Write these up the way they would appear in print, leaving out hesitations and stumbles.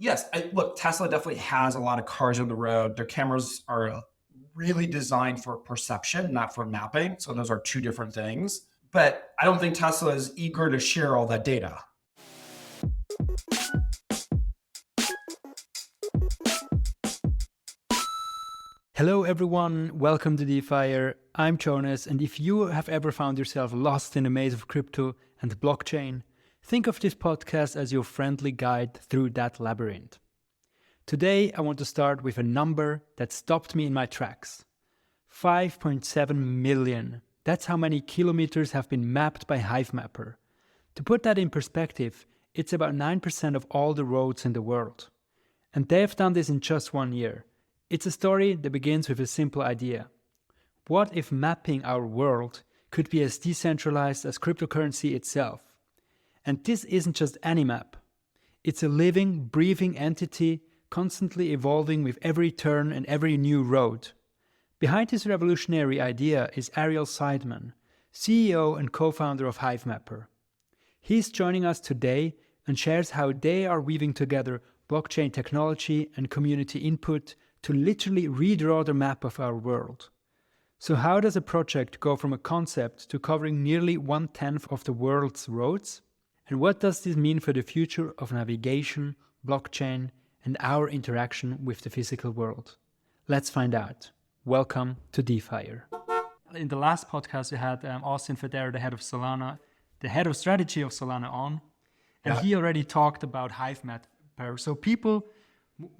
Yes, look, Tesla definitely has a lot of cars on the road. Their cameras are really designed for perception, not for mapping. So those are two different things. But I don't think Tesla is eager to share all that data. Hello everyone, welcome to Defire. I'm Jonas, and if you have ever found yourself lost in a maze of crypto and blockchain, think of this podcast as your friendly guide through that labyrinth. Today I want to start with a number that stopped me in my tracks. 5.7 million. That's how many kilometers have been mapped by Hivemapper. To put that in perspective, it's about 9% of all the roads in the world. And they've done this in just 1 year. It's a story that begins with a simple idea. What if mapping our world could be as decentralized as cryptocurrency itself? And this isn't just any map. It's a living, breathing entity constantly evolving with every turn and every new road. Behind this revolutionary idea is Ariel Seidman, CEO and co-founder of Hivemapper. He's joining us today and shares how they are weaving together blockchain technology and community input to literally redraw the map of our world. So how does a project go from a concept to covering nearly 1/10 of the world's roads? And what does this mean for the future of navigation, blockchain, and our interaction with the physical world? Let's find out. Welcome to Defire. In the last podcast, we had Austin Federa, the head of Solana, the head of strategy of Solana on, and he already talked about Hivemapper. So people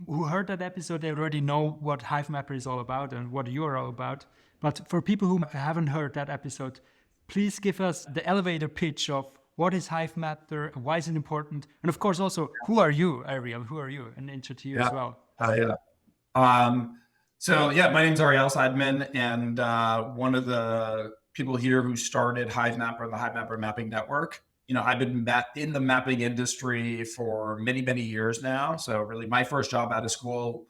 who heard that episode, they already know what Hivemapper is all about and what you are all about. But for people who haven't heard that episode, please give us the elevator pitch of what is Hivemapper, why is it important, and of course also, who are you, Ariel? Who are you? An intro to you as well. My name's Ariel Seidman, and one of the people here who started Hivemapper, the Hivemapper Mapping Network. I've been in the mapping industry for many, many years now. So really my first job out of school,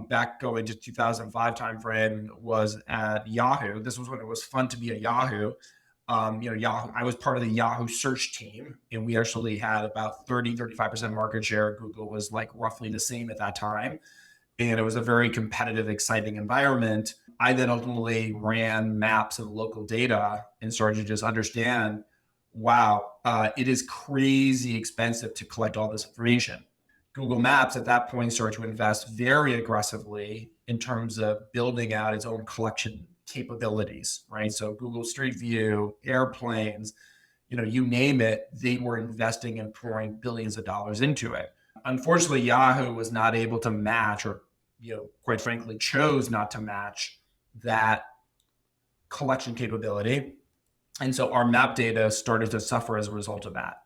back going to 2005 timeframe, was at Yahoo. This was when it was fun to be at Yahoo. Yahoo, I was part of the Yahoo search team, and we actually had about 35% market share. Google was like roughly the same at that time. And it was a very competitive, exciting environment. I then ultimately ran maps and local data and started to just understand, wow, it is crazy expensive to collect all this information. Google Maps at that point started to invest very aggressively in terms of building out its own collection capabilities, right? So Google Street View, airplanes, you name it, they were investing and pouring billions of dollars into it. Unfortunately, Yahoo was not able to match, or quite frankly, chose not to match that collection capability. And so our map data started to suffer as a result of that.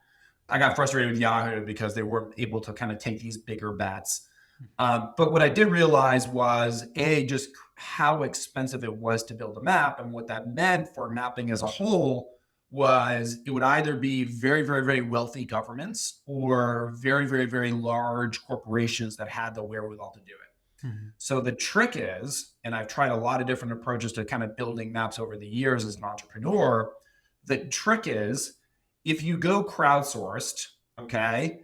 I got frustrated with Yahoo because they weren't able to kind of take these bigger bets. But what I did realize was, just how expensive it was to build a map. And what that meant for mapping as a whole was it would either be very, very, very wealthy governments or very, very, very large corporations that had the wherewithal to do it. Mm-hmm. So the trick is, and I've tried a lot of different approaches to kind of building maps over the years as an entrepreneur, the trick is, if you go crowdsourced, okay,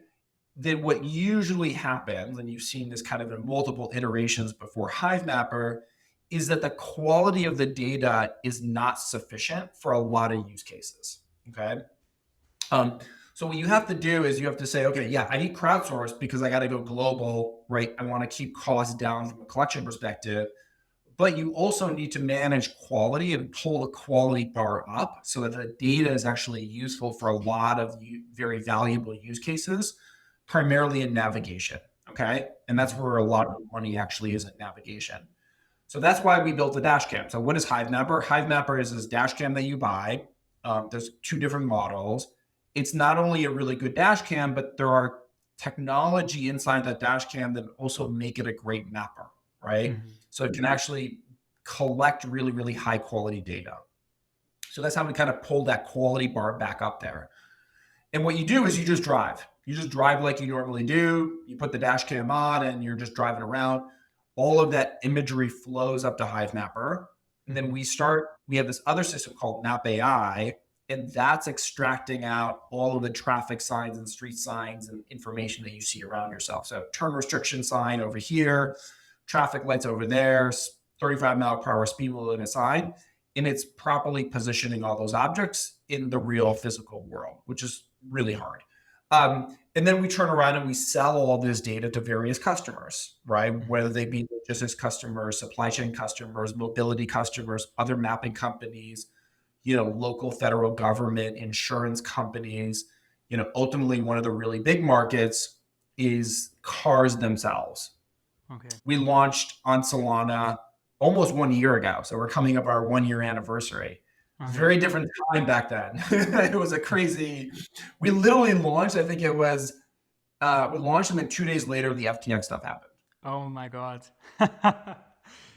then what usually happens, and you've seen this kind of in multiple iterations before Hivemapper, is that the quality of the data is not sufficient for a lot of use cases, okay? So what you have to do is you have to say, okay, yeah, I need crowdsourced because I got to go global, right? I want to keep costs down from a collection perspective, but you also need to manage quality and pull the quality bar up so that the data is actually useful for a lot of very valuable use cases, primarily in navigation, okay? And that's where a lot of the money actually is in navigation. So that's why we built the Dashcam. So what is Hivemapper? Hivemapper is this Dashcam that you buy. There's two different models. It's not only a really good Dashcam, but there are technology inside that Dashcam that also make it a great mapper, right? Mm-hmm. So it can actually collect really, really high quality data. So that's how we kind of pull that quality bar back up there. And what you do is you just drive. You just drive like you normally do. You put the Dashcam on and you're just driving around. All of that imagery flows up to Hivemapper. And then we have this other system called Map AI, And that's extracting out all of the traffic signs and street signs and information that you see around yourself. So turn restriction sign over here, traffic lights over there, 35-mile-per-hour speed limit sign. And it's properly positioning all those objects in the real physical world, which is really hard. And then we turn around and we sell all this data to various customers, right? Whether they be logistics customers, supply chain customers, mobility customers, other mapping companies, local federal government, insurance companies. Ultimately, one of the really big markets is cars themselves. Okay. We launched on Solana almost 1 year ago. So we're coming up our 1 year anniversary. Very different time back then. It was we literally launched, I think it was, we launched and then 2 days later, the FTX stuff happened. Oh my God.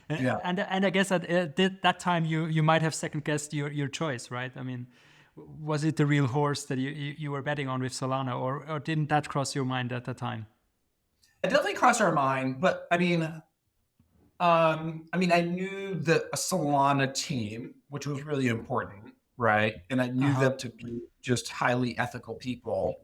Yeah. And I guess at that time you might have second guessed your choice, right? I mean, was it the real horse that you were betting on with Solana, or didn't that cross your mind at the time? It definitely crossed our mind, but I knew that a Solana team, which was really important, right? And I knew them to be just highly ethical people.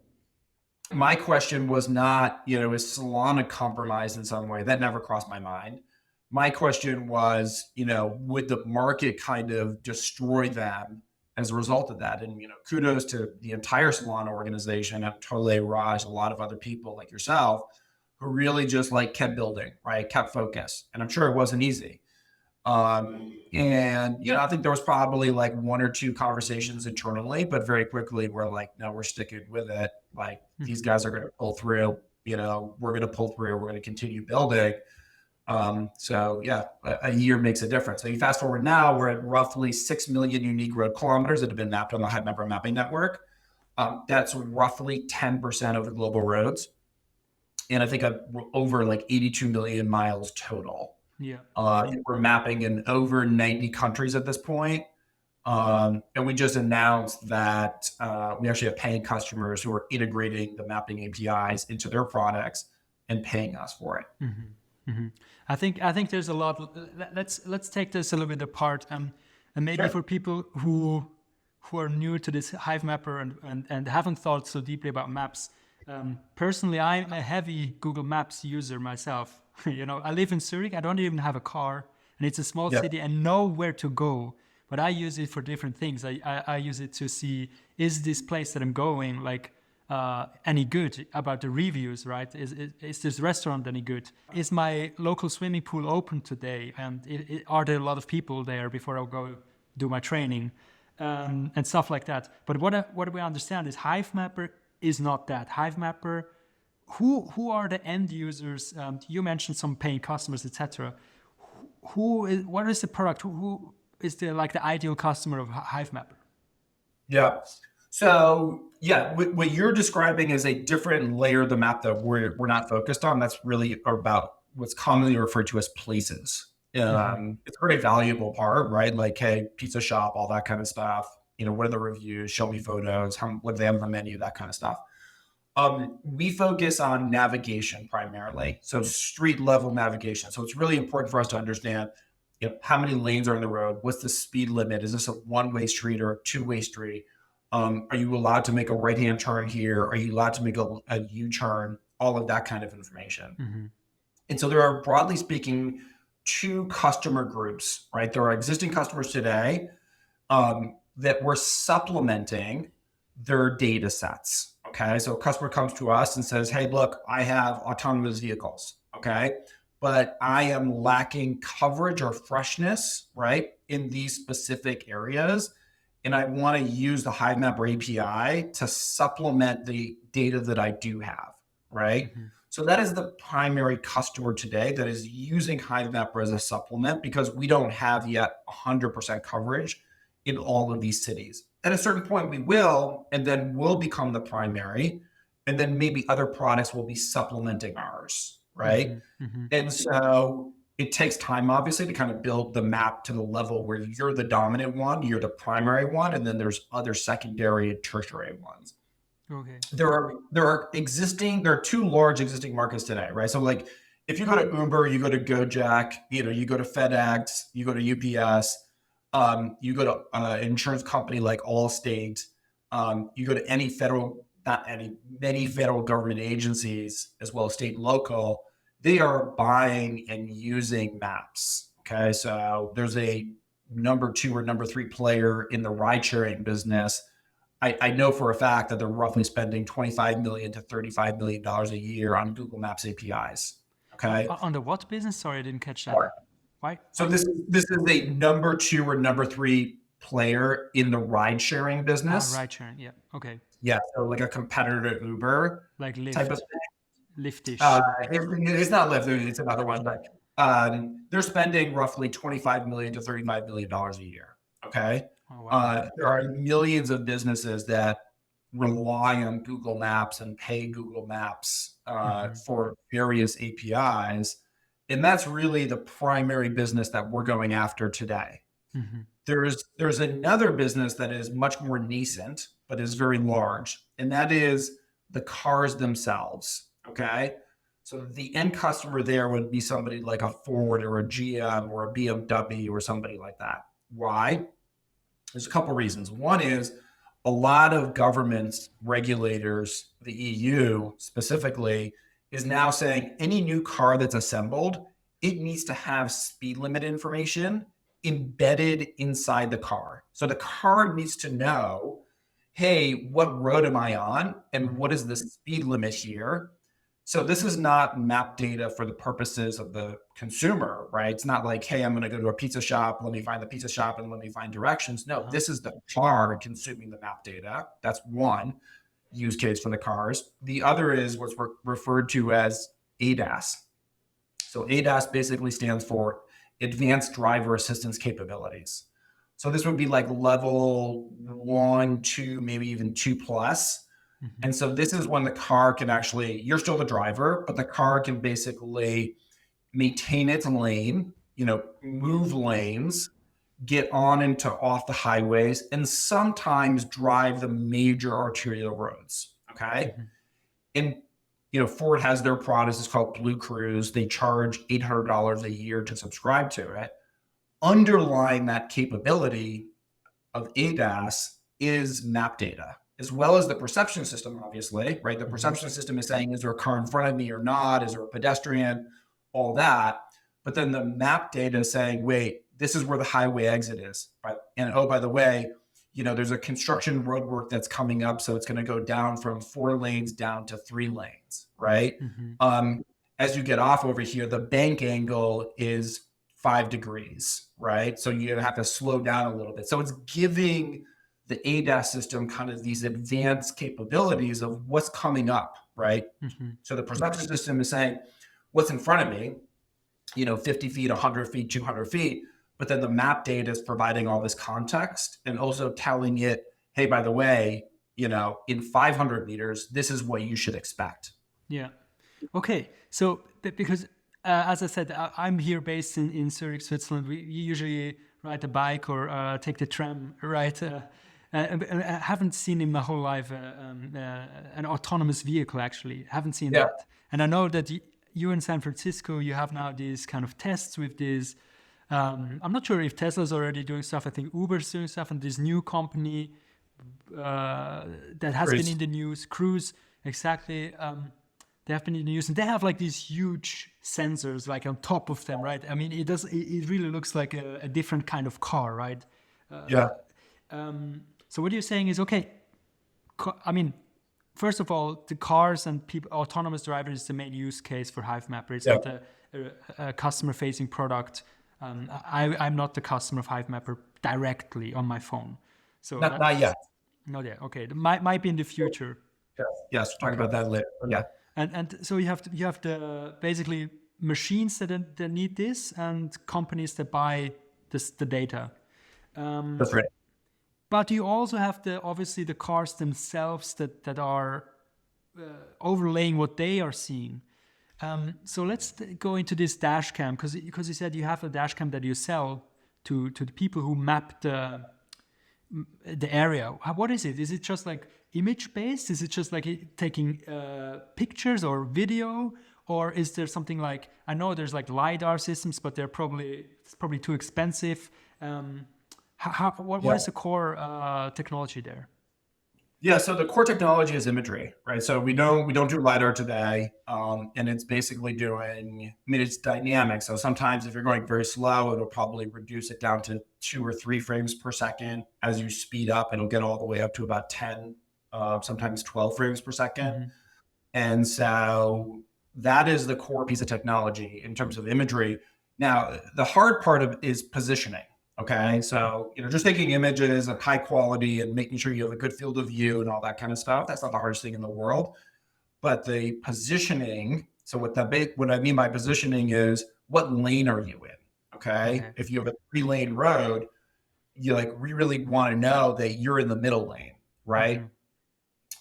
My question was not, is Solana compromised in some way? That never crossed my mind. My question was, would the market kind of destroy them as a result of that? And, kudos to the entire Solana organization, and Tole, Raj, a lot of other people like yourself, who really just kept building, right? Kept focus. And I'm sure it wasn't easy. And, I think there was probably 1 or 2 conversations internally, but very quickly we're like, no, we're sticking with it. These guys are going to pull through, we're going to pull through, we're going to continue building. So yeah, a year makes a difference. So you fast forward now, we're at roughly 6 million unique road kilometers that have been mapped on the Hivemapper mapping network. That's roughly 10% of the global roads. And I think over 82 million miles total. Yeah. We're mapping in over 90 countries at this point. And we just announced that we actually have paying customers who are integrating the mapping APIs into their products and paying us for it. Mm-hmm. Mm-hmm. I think there's a lot. Let's take this a little bit apart, and maybe Sure. for people who are new to this Hivemapper and haven't thought so deeply about maps. Personally, I'm a heavy Google Maps user myself. I live in Zurich. I don't even have a car, and it's a small city and know where to go. But I use it for different things. I use it to see, is this place that I'm going any good, about the reviews, right? Is this restaurant any good? Is my local swimming pool open today? And are there a lot of people there before I go do my training? And stuff like that. But what we understand is Hivemapper is not that. Hivemapper, who are the end users? You mentioned some paying customers, etc. What is the product? Who is the ideal customer of Hivemapper? Yeah. So yeah, what you're describing is a different layer of the map that we're not focused on. That's really about what's commonly referred to as places. It's a very valuable part, right? Hey, pizza shop, all that kind of stuff. What are the reviews? Show me photos. What do they have on the menu? That kind of stuff. We focus on navigation primarily, so street level navigation. So it's really important for us to understand, how many lanes are in the road? What's the speed limit? Is this a one-way street or a two-way street? Are you allowed to make a right-hand turn here? Are you allowed to make a U-turn? All of that kind of information. Mm-hmm. And so there are, broadly speaking, 2 customer groups, right? There are existing customers today that we're supplementing their data sets. Okay. So a customer comes to us and says, hey, look, I have autonomous vehicles. Okay. But I am lacking coverage or freshness, right, in these specific areas. And I want to use the Hivemapper API to supplement the data that I do have, right? Mm-hmm. So that is the primary customer today that is using Hivemapper as a supplement, because we don't have yet 100% coverage in all of these cities. At a certain point we will, and then we'll become the primary, and then maybe other products will be supplementing ours, right? Mm-hmm. And so it takes time, obviously, to kind of build the map to the level where you're the dominant one, you're the primary one, and then there's other secondary and tertiary ones. Okay. There are 2 large existing markets today, right? So if you go to Uber, you go to Gojek, you go to FedEx, you go to UPS, You go to an insurance company like Allstate, you go to any many federal government agencies, as well as state and local, they are buying and using maps. Okay. So there's a number 2 or number 3 player in the ride sharing business. I know for a fact that they're roughly spending $25 million to $35 million a year on Google Maps APIs. Okay. On the what business? Sorry, I didn't catch that. Sure. Why? So this is a number 2 or number 3 player in the ride sharing business. Ride sharing. Yeah. Okay. Yeah. So like a competitor to Uber Like Lyft. type of thing. Lyftish. It's not Lyft. It's another one. But they're spending roughly $25 million to $35 million a year. Okay. Oh, wow. There are millions of businesses that rely on Google Maps and pay Google Maps for various APIs. And that's really the primary business that we're going after today. There's another business that is much more nascent, but is very large. And that is the cars themselves. Okay. So the end customer there would be somebody like a Ford or a GM or a BMW or somebody like that. Why? There's a couple of reasons. One is a lot of governments, regulators, the EU specifically, is now saying any new car that's assembled, it needs to have speed limit information embedded inside the car. So the car needs to know, hey, what road am I on? And what is the speed limit here? So this is not map data for the purposes of the consumer, right? It's not like, hey, I'm going to go to a pizza shop. Let me find the pizza shop and let me find directions. No, this is the car consuming the map data. That's one use case for the cars. The other is what's referred to as ADAS. So ADAS basically stands for Advanced Driver Assistance Capabilities. So this would be like level 1, 2, maybe even 2+. And so this is when the car can actually, you're still the driver, but the car can basically maintain its lane, move lanes, get on into off the highways, and sometimes drive the major arterial roads. Okay. And, Ford has their product. It's called Blue Cruise. They charge $800 a year to subscribe to it. Underlying that capability of ADAS is map data, as well as the perception system, obviously, right? The perception system is saying, is there a car in front of me or not? Is there a pedestrian? All that. But then the map data is saying, wait, this is where the highway exit is. Right? And oh, by the way, there's a construction roadwork that's coming up. So it's going to go down from 4 lanes down to 3 lanes, right? As you get off over here, the bank angle is 5 degrees, right? So you're going to have to slow down a little bit. So it's giving the ADAS system kind of these advanced capabilities of what's coming up, right? So the perception system is saying what's in front of me, 50 feet, 100 feet, 200 feet, but then the map data is providing all this context and also telling it, hey, by the way, in 500 meters, this is what you should expect. Yeah. Okay. So because as I said, I'm here based in Zurich, Switzerland. We usually ride a bike or take the tram, right? I haven't seen in my whole life an autonomous vehicle, actually. I haven't seen that. And I know that you in San Francisco, you have now these kind of tests with these. I'm not sure if Tesla's already doing stuff. I think Uber's doing stuff, and this new company that has been in the news, Cruise, exactly. They have been in the news, and they have like these huge sensors like on top of them, right? I mean, it really looks like a different kind of car, right? So what you're saying is, okay, first of all, the cars and autonomous drivers is the main use case for Hivemapper. It's not a customer-facing product. I'm not the customer of Hivemapper directly on my phone. So not yet. Not yet. Okay, it might be in the future. Yes, we'll talk about that later. Yeah. And so you have the basically machines that need this and companies that buy the data. That's right. But you also have obviously the cars themselves that are overlaying what they are seeing. So let's go into this dashcam because you said you have a dashcam that you sell to the people who map the area. What is it? Is it just like image based? Is it just like taking pictures or video? Or is there something like, I know there's like Lidar systems, but it's probably too expensive. What is the core technology there? Yeah, so the core technology is imagery, right? So we don't do Lidar today, and it's basically doing, I mean, it's dynamic. So sometimes if you're going very slow, it'll probably reduce it down to 2 or 3 frames per second. As you speed up, it'll get all the way up to about 10, sometimes 12 frames per second. And so that is the core piece of technology in terms of imagery. Now, the hard part of is positioning. Okay. So, just taking images of high quality and making sure you have a good field of view and all that kind of stuff. That's not the hardest thing in the world. But the positioning, so what I mean by positioning is what lane are you in? Okay. If you have a 3-lane road, we really want to know that you're in the middle lane, right?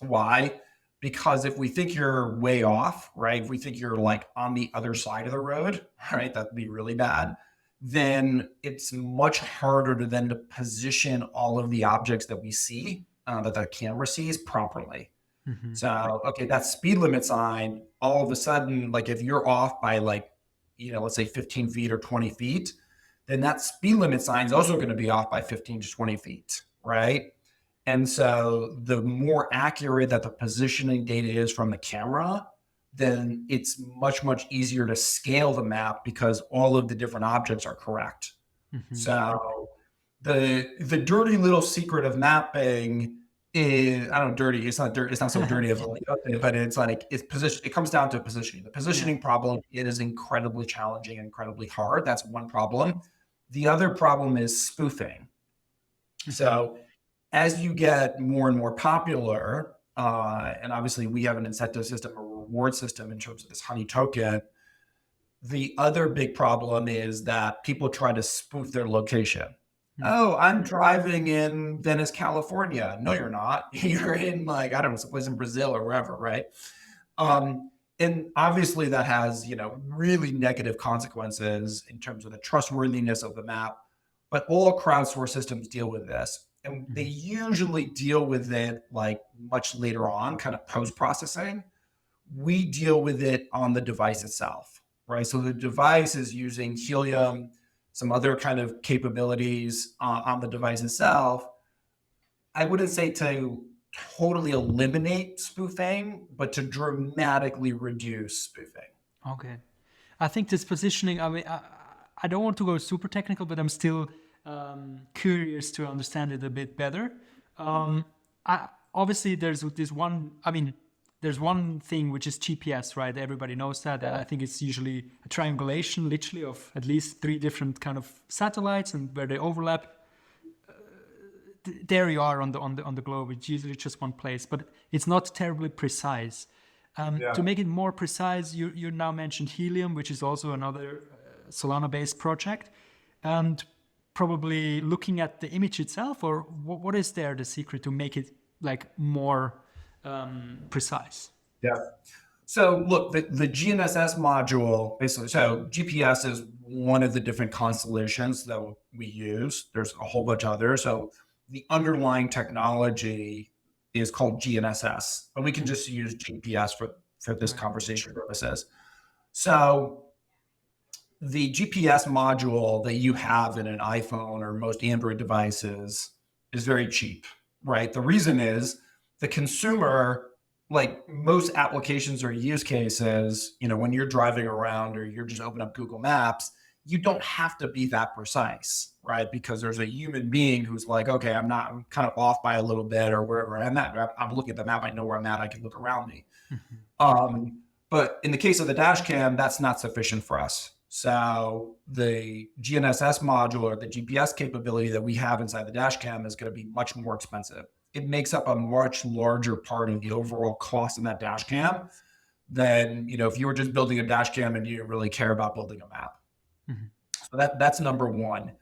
Why? Because if we think you're way off, right? If we think you're like on the other side of the road, right? That'd be really bad. Then it's much harder to then to position all of the objects that we see, that the camera sees properly. So, okay, that speed limit sign, all of a sudden, like if you're off by let's say 15 feet or 20 feet, then that speed limit sign is also going to be off by 15 to 20 feet, right? And so the more accurate that the positioning data is from the camera, then it's much, much easier to scale the map because all of the different objects are correct. So the dirty little secret of mapping is, I don't know, dirty. It's not dirty. It's not so dirty of a, but it's like, it comes down to positioning. The positioning problem, it is incredibly challenging, incredibly hard. That's one problem. The other problem is spoofing. So as you get more and more popular, and obviously we have an incentive system, a reward system in terms of this honey token. The other big problem is that people try to spoof their location. Oh, I'm driving in Venice, California. No, you're not. You're in I don't know, someplace in Brazil or wherever, right? And obviously that has, really negative consequences in terms of the trustworthiness of the map, but all crowdsourced systems deal with this. And they usually deal with it much later on, kind of post-processing. We deal with it on the device itself, right? So the device is using Helium, some other kind of capabilities on the device itself. I wouldn't say to totally eliminate spoofing, but to dramatically reduce spoofing. Okay. I think this positioning, I mean, I don't want to go super technical, but I'm still curious to understand it a bit better. Obviously, there's one thing which is GPS, right? Everybody knows that. I think it's usually a triangulation, literally, of at least 3 different kind of satellites, and where they overlap. There you are on the globe. It's usually just one place, but it's not terribly precise. To make it more precise, you now mentioned Helium, which is also another Solana-based project, and probably looking at the image itself, or what is there the secret to make it more precise? Yeah. So look, the GNSS module, basically, so GPS is one of the different constellations that we use. There's a whole bunch of others. So the underlying technology is called GNSS, but we can just use GPS for this conversation purposes. So the GPS module that you have in an iPhone or most Android devices is very cheap, right? The reason is the consumer, most applications or use cases, when you're driving around or you're just opening up Google Maps, you don't have to be that precise, right? Because there's a human being who's okay, I'm kind of off by a little bit or wherever I'm at. I'm looking at the map. I know where I'm at. I can look around me. But in the case of the Dashcam, that's not sufficient for us. So the GNSS module or the GPS capability that we have inside the Dashcam is going to be much more expensive. It makes up a much larger part of the overall cost in that Dashcam than, if you were just building a Dashcam and you didn't really care about building a map. So that's number one.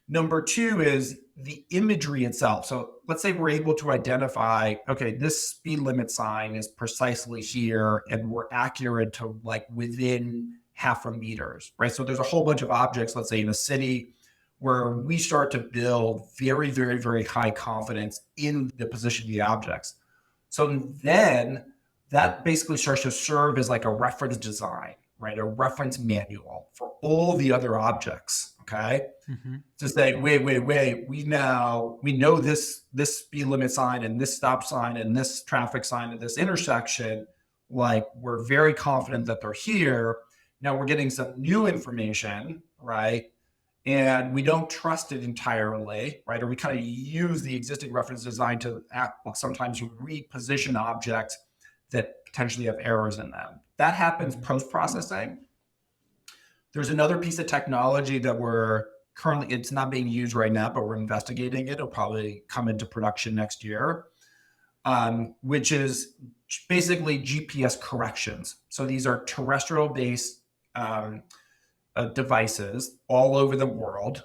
Number two is the imagery itself. So let's say we're able to identify, okay, this speed limit sign is precisely here, and we're accurate to within half a meters, right? So there's a whole bunch of objects, let's say in a city, where we start to build very, very, very high confidence in the position of the objects. So then that basically starts to serve as a reference design, right? A reference manual for all the other objects, okay? To say, wait, we know this speed limit sign and this stop sign and this traffic sign at this intersection, like we're very confident that they're here. Now we're getting some new information, right? And we don't trust it entirely, right? Or we kind of use the existing reference design to sometimes reposition objects that potentially have errors in them. That happens post-processing. There's another piece of technology that it's not being used right now, but we're investigating it. It'll probably come into production next year, which is basically GPS corrections. So these are terrestrial-based devices all over the world.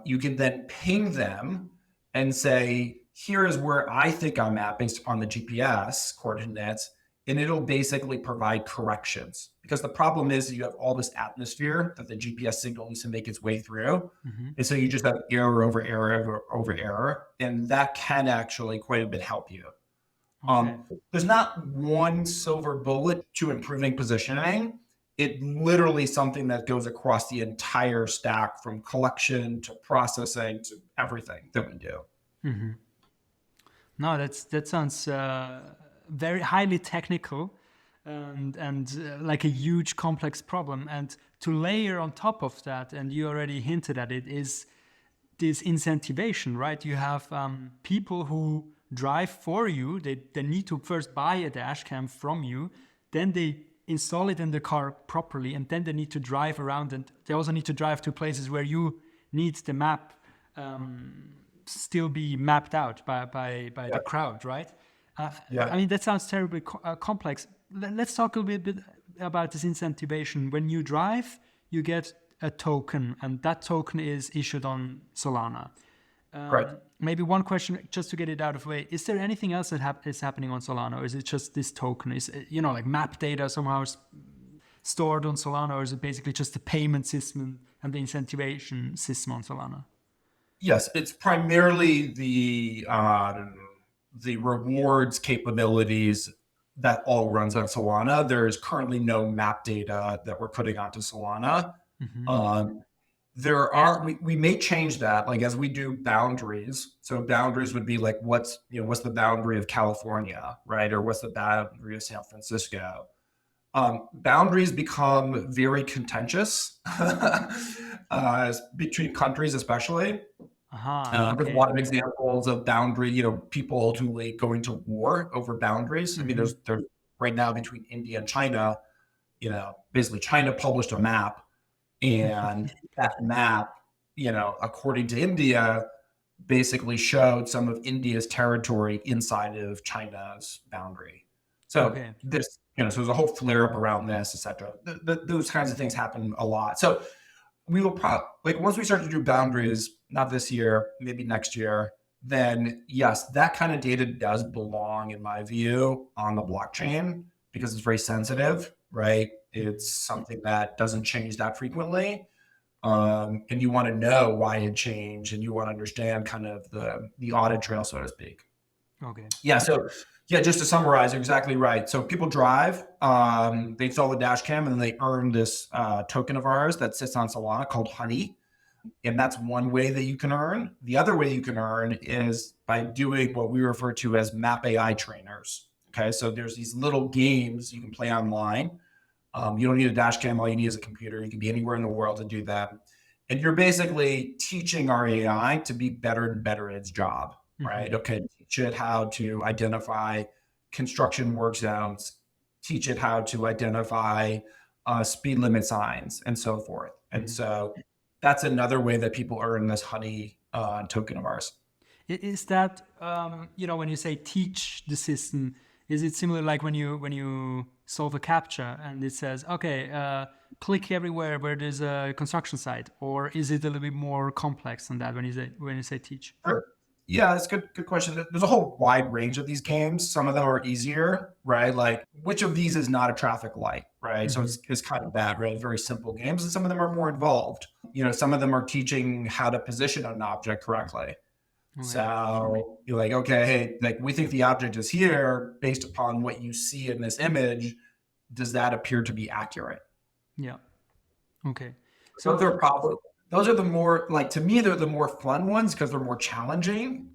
You can then ping them and say, here is where I think I'm at based upon the GPS coordinates, and it'll basically provide corrections. Because the problem is you have all this atmosphere that the GPS signal needs to make its way through. And so you just have error over error, and that can actually quite a bit help you. Okay. There's not one silver bullet to improving positioning. It literally something that goes across the entire stack from collection to processing to everything that we do. No, that sounds very highly technical and like a huge complex problem. And to layer on top of that, and you already hinted at it, is this incentivization, right? You have people who drive for you. They need to first buy a dash cam from you, then they install it in the car properly, and then they need to drive around, and they also need to drive to places where you need the map still be mapped out by the crowd, right? I mean, that sounds terribly complex. Let's talk a little bit about this incentivization. When you drive, you get a token, and that token is issued on Solana. Right. Maybe one question, just to get it out of the way: is there anything else that is happening on Solana, or is it just this token? Is like map data somehow stored on Solana, or is it basically just the payment system and the incentivization system on Solana? Yes, it's primarily the rewards capabilities that all runs on Solana. There is currently no map data that we're putting onto Solana. We may change that, like as we do boundaries. So boundaries would be like what's the boundary of California, right? Or what's the boundary of San Francisco? Boundaries become very contentious between countries, especially. There's a lot of examples of boundary, people ultimately going to war over boundaries. I mean, there's right now between India and China, basically China published a map, and that map, according to India, basically showed some of India's territory inside of China's boundary. So this, so there's a whole flare up around this, et cetera. Those kinds of things happen a lot. So we will probably, once we start to do boundaries, not this year, maybe next year, then yes, that kind of data does belong, in my view, on the blockchain because it's very sensitive, right? It's something that doesn't change that frequently. And you want to know why it changed, and you want to understand kind of the audit trail, so to speak. Okay. Yeah. So just to summarize, you're exactly right. So people drive, they install the dash cam, and then they earn this token of ours that sits on Solana called Honey. And that's one way that you can earn. The other way you can earn is by doing what we refer to as map AI trainers. Okay. So there's these little games you can play online. You don't need a dash cam. All you need is a computer. You can be anywhere in the world to do that. And you're basically teaching our AI to be better and better at its job, right? Okay. Teach it how to identify construction work zones, teach it how to identify speed limit signs, and so forth. And so that's another way that people earn this Honey token of ours. Is that, when you say teach the system, is it similar like when you solve a CAPTCHA and it says, okay, click everywhere where there's a construction site, or is it a little bit more complex than that when you say teach? Sure. Yeah, that's a good question. There's a whole wide range of these games. Some of them are easier, right? Like which of these is not a traffic light, right? So it's kind of that, right? Very simple games. And some of them are more involved. Some of them are teaching how to position an object correctly. So you're like, okay, hey, like we think the object is here based upon what you see in this image. Does that appear to be accurate? Yeah. Okay. So So they're probably, those are the more, like, to me, they're the more fun ones because they're more challenging.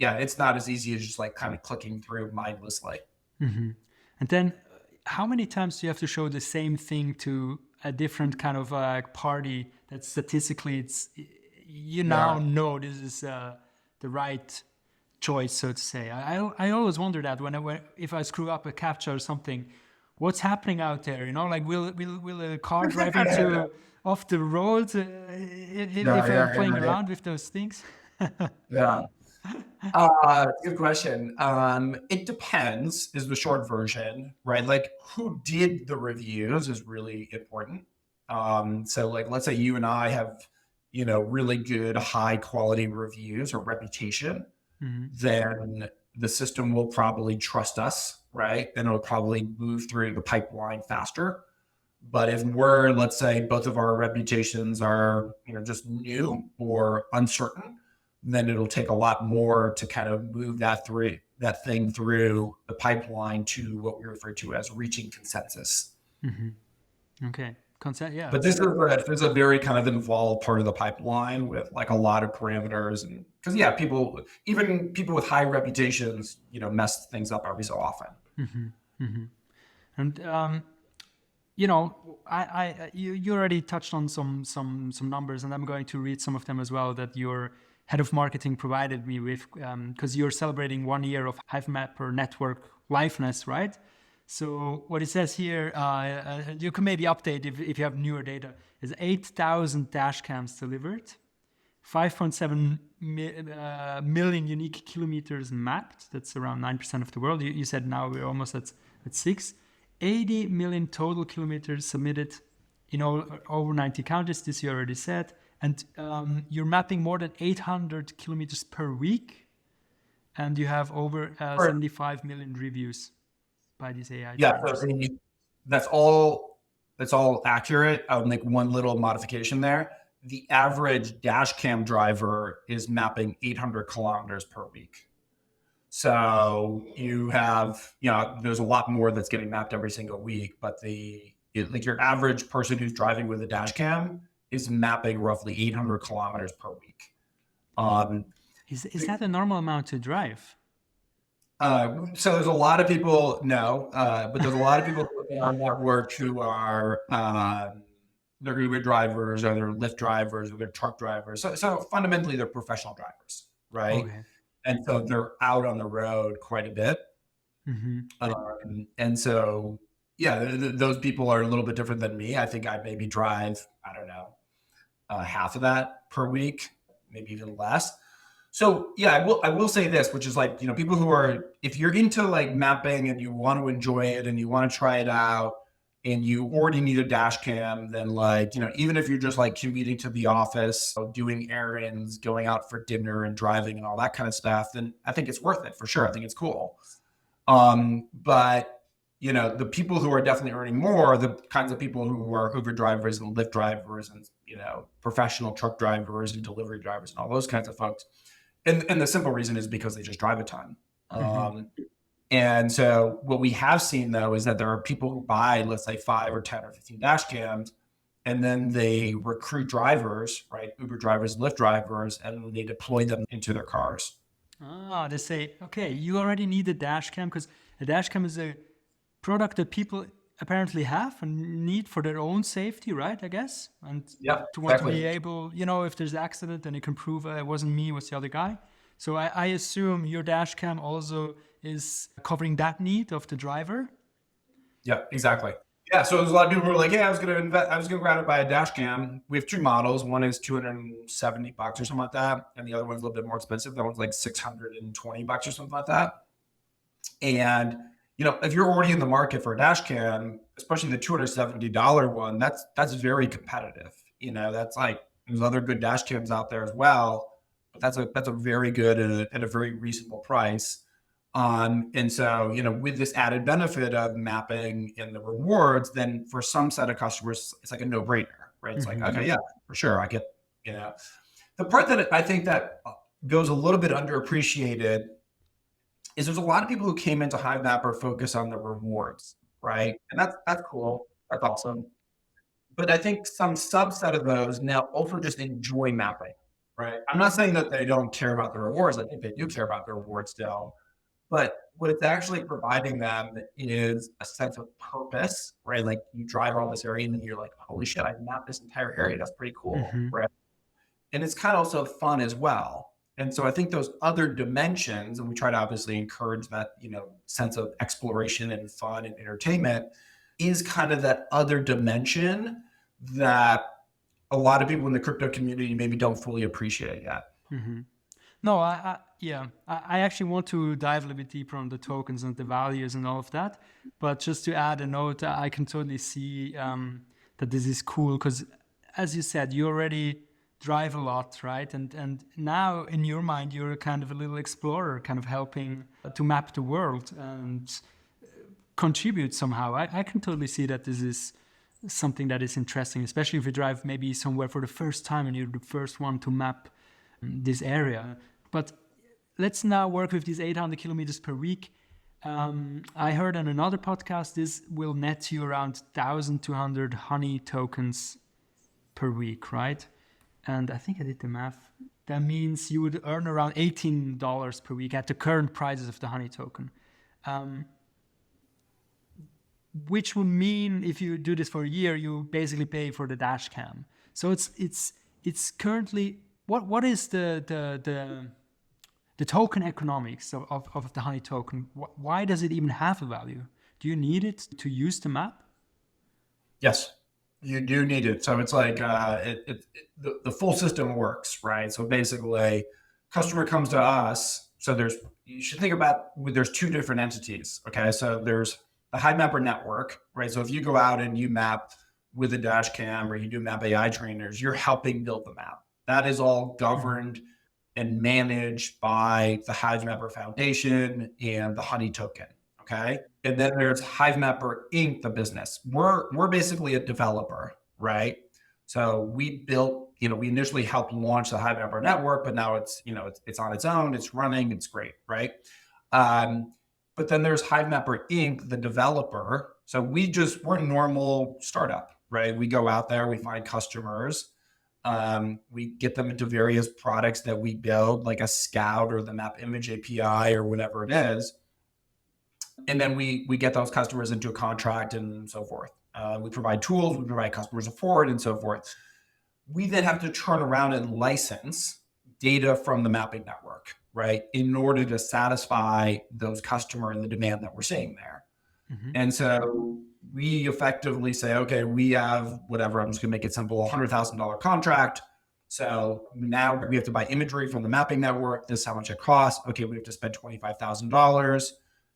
Yeah, it's not as easy as just like kind of clicking through mindlessly. mhm. And then how many times do you have to show the same thing to a different kind of party that statistically it's you now Yeah. know this is the right choice, so to say. I always wonder that when if I screw up a captcha or something, what's happening out there? You know, like will a car drive into off the road Yeah, if I'm yeah, playing yeah, around with those things? yeah. Good question. It depends is the short version, right? Like who did the reviews is really important. So like let's say you and I have, really good high quality reviews or reputation, Mhm. then the system will probably trust us, right? Then it'll probably move through the pipeline faster. But if we're, let's say, both of our reputations are, just new or uncertain, then it'll take a lot more to kind of move that thing through the pipeline to what we refer to as reaching consensus. Mhm. Okay. Consent. Yeah. But this is a very kind of involved part of the pipeline with like a lot of parameters, and because yeah, even people with high reputations, mess things up every so often. Mhm. Mhm. And you already touched on some numbers, and I'm going to read some of them as well that your head of marketing provided me with, because you're celebrating 1 year of Hivemapper network liveness, right? So what it says here, you can maybe update if you have newer data, is 8,000 dashcams delivered, 5.7 million unique kilometers mapped. That's around 9% of the world. You said now we're almost at 6. 80 million total kilometers submitted in over 90 countries. This you already said. And you're mapping more than 800 kilometers per week. And you have over Or 75 million reviews by these AI yeah, so drivers. that's all accurate. I'll make one little modification there. The average dash cam driver is mapping 800 kilometers per week. So there's a lot more that's getting mapped every single week, but like your average person who's driving with a dash cam is mapping roughly 800 kilometers per week. Um, Is that a normal amount to drive? so there's a lot of people, no, but there's a lot of people in our network who are they're Uber drivers or they're Lyft drivers or they're truck drivers. So fundamentally, they're professional drivers, right? Okay. And so they're out on the road quite a bit. Mm-hmm. And so, yeah, those people are a little bit different than me. I think I maybe drive, I don't know, half of that per week, maybe even less. So yeah, I will say this, which is like, people who are, if you're into like mapping and you want to enjoy it and you want to try it out and you already need a dash cam, then like, even if you're just like commuting to the office, doing errands, going out for dinner and driving and all that kind of stuff, then I think it's worth it for sure. I think it's cool. But the people who are definitely earning more are the kinds of people who are Uber drivers and Lyft drivers and, professional truck drivers and delivery drivers and all those kinds of folks. And the simple reason is because they just drive a ton. Mm-hmm. And so what we have seen though is that there are people who buy, let's say 5 or 10 or 15 dash cams, and then they recruit drivers, right? Uber drivers, Lyft drivers, and they deploy them into their cars. They say, okay, you already need a dash cam because a dash cam is a product that people apparently have and need for their own safety, right? I guess, and Yeah, to want to be exactly. able, if there's an accident, then you can prove it wasn't me, it was the other guy. So I assume your dash cam also is covering that need of the driver. Yeah, exactly. Yeah, so there's a lot of people who are like, "Yeah, I was gonna grab it by a dash cam." We have two models. One is $270 or something like that, and the other one's a little bit more expensive. That one's like $620 or something like that. And if you're already in the market for a dash cam, especially the $270 one, that's very competitive. That's like there's other good dash cams out there as well, but that's a very good and a very reasonable price. And so, with this added benefit of mapping and the rewards, then for some set of customers, it's like a no-brainer, right? It's like, Mm-hmm. okay, yeah, for sure, I get, the part that I think that goes a little bit underappreciated is there's a lot of people who came into Hivemapper focus on the rewards, right? And that's cool. That's awesome. But I think some subset of those now also just enjoy mapping, right? I'm not saying that they don't care about the rewards. I think they do care about the rewards still. But what it's actually providing them is a sense of purpose, right? Like you drive all this area and then you're like, holy shit, I mapped this entire area. That's pretty cool, Mm-hmm. right? And it's kind of also fun as well. And so I think those other dimensions, and we try to obviously encourage that, sense of exploration and fun and entertainment, is kind of that other dimension that a lot of people in the crypto community maybe don't fully appreciate yet. Mm-hmm. No, I actually want to dive a little bit deeper on the tokens and the values and all of that. But just to add a note, I can totally see that this is cool because, as you said, you already drive a lot, right? And now in your mind, you're kind of a little explorer, kind of helping to map the world and contribute somehow. I can totally see that this is something that is interesting, especially if you drive maybe somewhere for the first time and you're the first one to map this area. But let's now work with these 800 kilometers per week. I heard on another podcast, this will net you around 1,200 honey tokens per week, right? And I think I did the math. That means you would earn around $18 per week at the current prices of the honey token. Which would mean if you do this for a year, you basically pay for the dashcam. So it's currently what is the token economics of the honey token? Why does it even have a value? Do you need it to use the map? Yes, you do need it. So it's like the full system works, right? So basically, customer comes to us. So you should think about there's two different entities. Okay, so there's the Hivemapper network, right? So if you go out and you map with a dash cam or you do map AI trainers, you're helping build the map. That is all governed and managed by the Hivemapper Foundation and the Honey token. Okay. And then there's Hivemapper Inc., the business. We're basically a developer, right? So we built, we initially helped launch the Hivemapper network, but now it's on its own, it's running, it's great, right? But then there's Hivemapper Inc., the developer. So we're a normal startup, right? We go out there, we find customers, we get them into various products that we build, like a Scout or the Map Image API or whatever it is. And then we get those customers into a contract and so forth. We provide tools, we provide customer support and so forth. We then have to turn around and license data from the mapping network, right, in order to satisfy those customer and the demand that we're seeing there. Mm-hmm. And so we effectively say, okay, we have whatever, I'm just gonna make it simple, $100,000 contract. So now we have to buy imagery from the mapping network. This is how much it costs. Okay, we have to spend $25,000.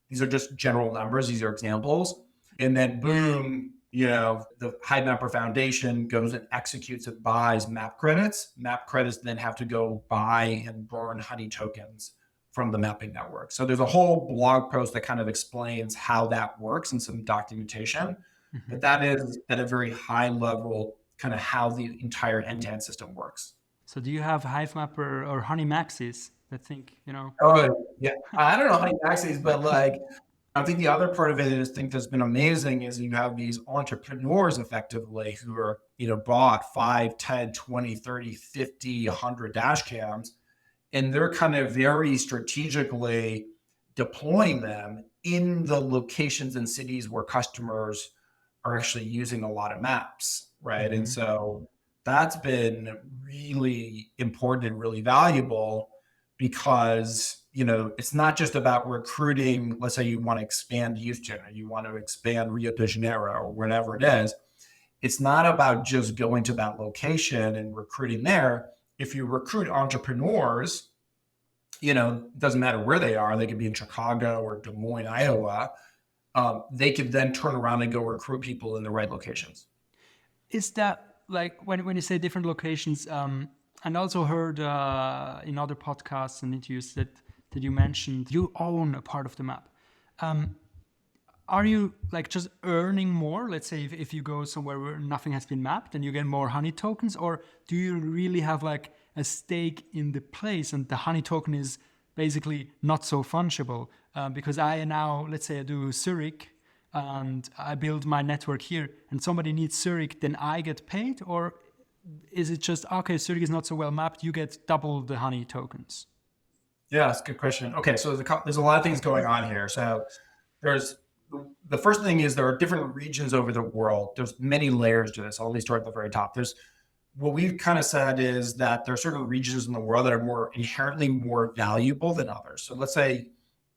These are just general numbers. These are examples. And then boom, the Hivemapper Foundation goes and executes and buys map credits. Map credits then have to go buy and burn honey tokens from the mapping network. So there's a whole blog post that kind of explains how that works and some documentation. Mm-hmm. But that is at a very high level, kind of how the entire end-to-end system works. So do you have Hivemapper or honey maxis that think, Oh, yeah. I don't know honey maxis, but I think the other part of it is I think that's been amazing is you have these entrepreneurs effectively who are, bought 5, 10, 20, 30, 50, 100 dash cams, and they're kind of very strategically deploying them in the locations and cities where customers are actually using a lot of maps, right? Mm-hmm. And so that's been really important and really valuable because it's not just about recruiting. Let's say you want to expand Houston or you want to expand Rio de Janeiro or wherever it is. It's not about just going to that location and recruiting there. If you recruit entrepreneurs, it doesn't matter where they are. They could be in Chicago or Des Moines, Iowa. They could then turn around and go recruit people in the right locations. Is that like when you say different locations? And also heard in other podcasts and interviews that you mentioned you own a part of the map. Are you just earning more? Let's say if you go somewhere where nothing has been mapped and you get more honey tokens, or do you really have a stake in the place and the honey token is basically not so fungible? Because I now, let's say I do Zurich and I build my network here and somebody needs Zurich, then I get paid? Or is it just, okay, Zurich is not so well mapped, you get double the honey tokens? Yeah, that's a good question. Okay, so there's a lot of things going on here. So there's the first thing is there are different regions over the world. There's many layers to this. I'll at least start at the very top. There's what we've kind of said is that there are certain regions in the world that are more inherently more valuable than others. So let's say,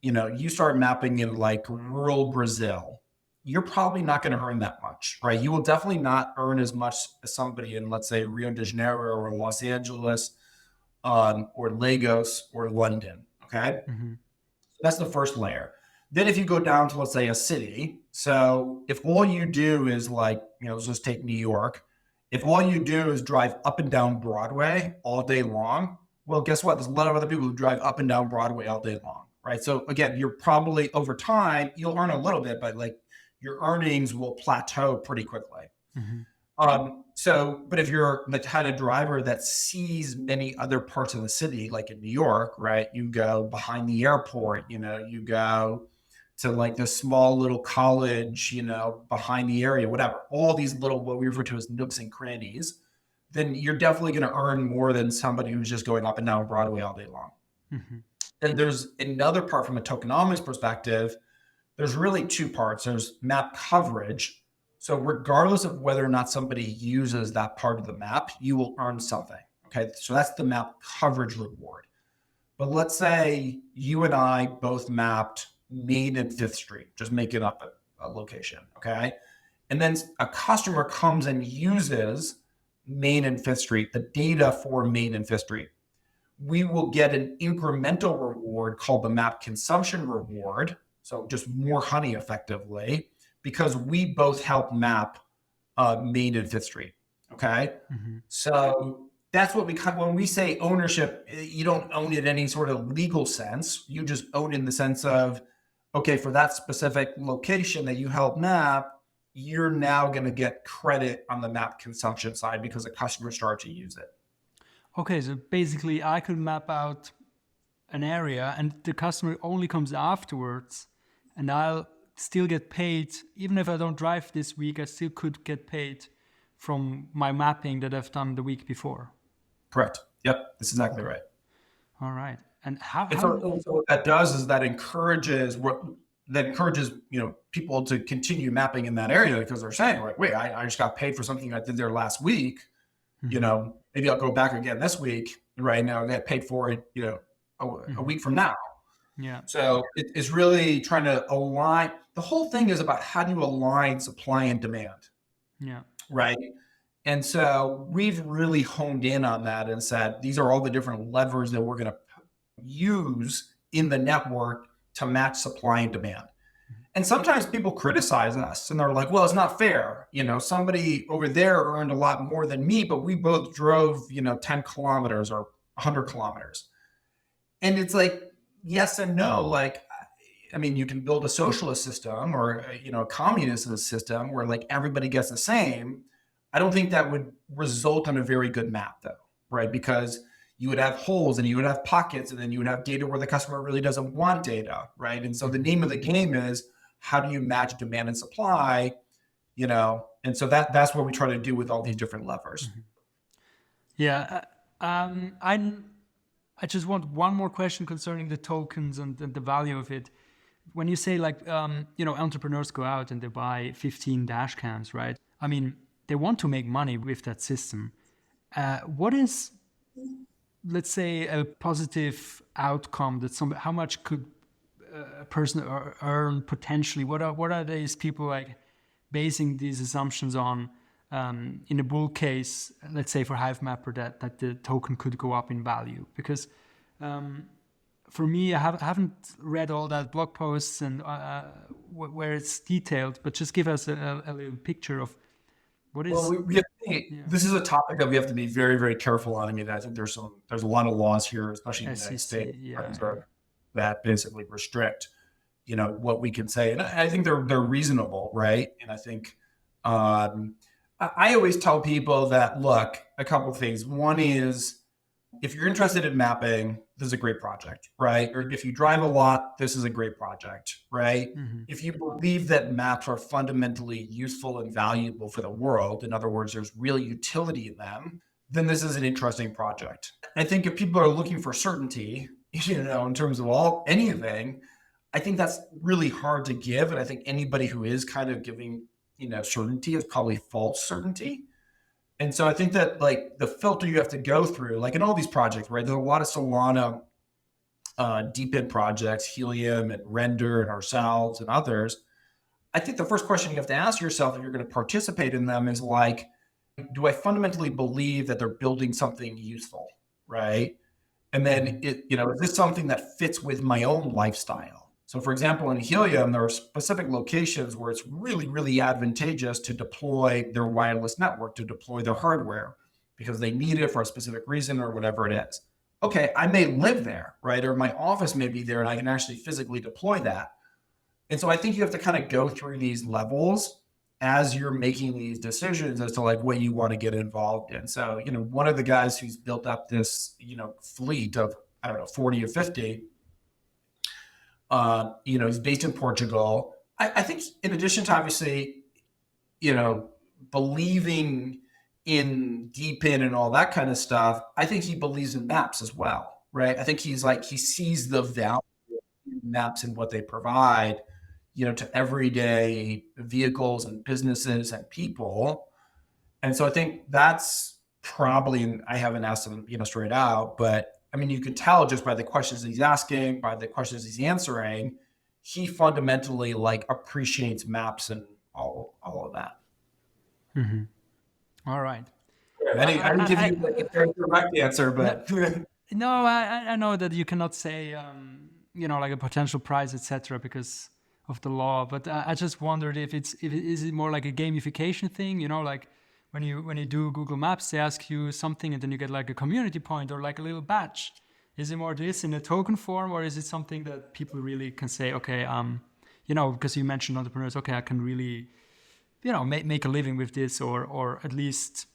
you start mapping in like rural Brazil, you're probably not going to earn that much, right? You will definitely not earn as much as somebody in, let's say, Rio de Janeiro or Los Angeles, or Lagos or London. Okay. Mm-hmm. That's the first layer. Then if you go down to, let's say, a city, so if all you do is like, let's just take New York. If all you do is drive up and down Broadway all day long, well, guess what? There's a lot of other people who drive up and down Broadway all day long, right? So again, you're probably over time, you'll earn a little bit, but like your earnings will plateau pretty quickly. Mm-hmm. But if you're the kind of driver that sees many other parts of the city, like in New York, right? You go behind the airport, you go to like this small little college, behind the area, whatever, all these little, what we refer to as nooks and crannies, then you're definitely going to earn more than somebody who's just going up and down Broadway all day long. Mm-hmm. And there's another part from a tokenomics perspective. There's really two parts. There's map coverage. So regardless of whether or not somebody uses that part of the map, you will earn something. Okay. So that's the map coverage reward. But let's say you and I both mapped Main and Fifth Street, just making up a location. Okay. And then a customer comes and uses Main and Fifth Street, the data for Main and Fifth Street. We will get an incremental reward called the map consumption reward. So just more honey effectively, because we both help map Main and Fifth Street. Okay. Mm-hmm. So that's what when we say ownership, you don't own it in any sort of legal sense. You just own it in the sense of, okay, for that specific location that you help map, you're now going to get credit on the map consumption side because the customer started to use it. Okay. So basically I could map out an area and the customer only comes afterwards, and I'll still get paid. Even if I don't drive this week, I still could get paid from my mapping that I've done the week before. Correct. Yep. That's exactly right. All right. And how so what that does is that encourages people to continue mapping in that area, because they're saying like, wait, I just got paid for something I did there last week. Mm-hmm. Maybe I'll go back again this week. Right now I get paid for it, a week from now. Yeah. So it's really trying to align. The whole thing is about how do you align supply and demand? Yeah. Right. And so we've really honed in on that and said, these are all the different levers that we're going to use in the network to match supply and demand. And sometimes people criticize us and they're like, well, it's not fair. Somebody over there earned a lot more than me, but we both drove, 10 kilometers or 100 kilometers. And it's like, yes and no. Like, I mean, you can build a socialist system or, a communist system where like everybody gets the same. I don't think that would result in a very good map though, right? Because you would have holes and you would have pockets, and then you would have data where the customer really doesn't want data, right? And so the name of the game is, how do you match demand and supply, And so that's what we try to do with all these different levers. Mm-hmm. Yeah. I just want one more question concerning the tokens and the value of it. When you say like, entrepreneurs go out and they buy 15 dash cams, right? I mean, they want to make money with that system. What is, let's say, a positive outcome that how much could a person earn potentially? What are these people like basing these assumptions on? In a bull case, let's say for Hivemapper, that the token could go up in value, because for me, I haven't read all that blog posts and where it's detailed, but just give us a little picture of what is. Well, this is a topic that we have to be very, very careful on. I mean, I think there's a lot of laws here, especially in the United States, that basically restrict, what we can say, and I think they're reasonable, right? And I think. I always tell people that, look, a couple of things. One is if you're interested in mapping, this is a great project, right? Or if you drive a lot, this is a great project, right? Mm-hmm. If you believe that maps are fundamentally useful and valuable for the world, in other words, there's real utility in them, then this is an interesting project. I think if people are looking for certainty, in terms of anything, I think that's really hard to give. And I think anybody who is kind of giving, certainty is probably false certainty. And so I think that like the filter you have to go through, like in all these projects, right? There's a lot of Solana DePIN projects, Helium and Render and ourselves and others. I think the first question you have to ask yourself if you're going to participate in them is like, do I fundamentally believe that they're building something useful, right? And then is this something that fits with my own lifestyle? So for example, in Helium, there are specific locations where it's really, really advantageous to deploy their wireless network, to deploy their hardware, because they need it for a specific reason or whatever it is. Okay, I may live there, right? Or my office may be there and I can actually physically deploy that. And so I think you have to kind of go through these levels as you're making these decisions as to like what you want to get involved in. So, one of the guys who's built up this, fleet of, 40 or 50, he's based in Portugal. I think in addition to obviously, believing in DePIN and all that kind of stuff, I think he believes in maps as well, right? I think he sees the value in maps and what they provide, to everyday vehicles and businesses and people. And so I think that's probably, and I haven't asked him, straight out, but I mean, you can tell just by the questions he's asking, by the questions he's answering, he fundamentally like appreciates maps and all of that. Mm-hmm. All right. I didn't give you like a very direct answer, but no, I know that you cannot say, like a potential prize, etc., because of the law. But I just wondered if is it more like a gamification thing, like when you do Google Maps, they ask you something and then you get like a community point or like a little badge. Is it more this in a token form, or is it something that people really can say, okay, because you mentioned entrepreneurs, okay, I can really, make a living with this, or at least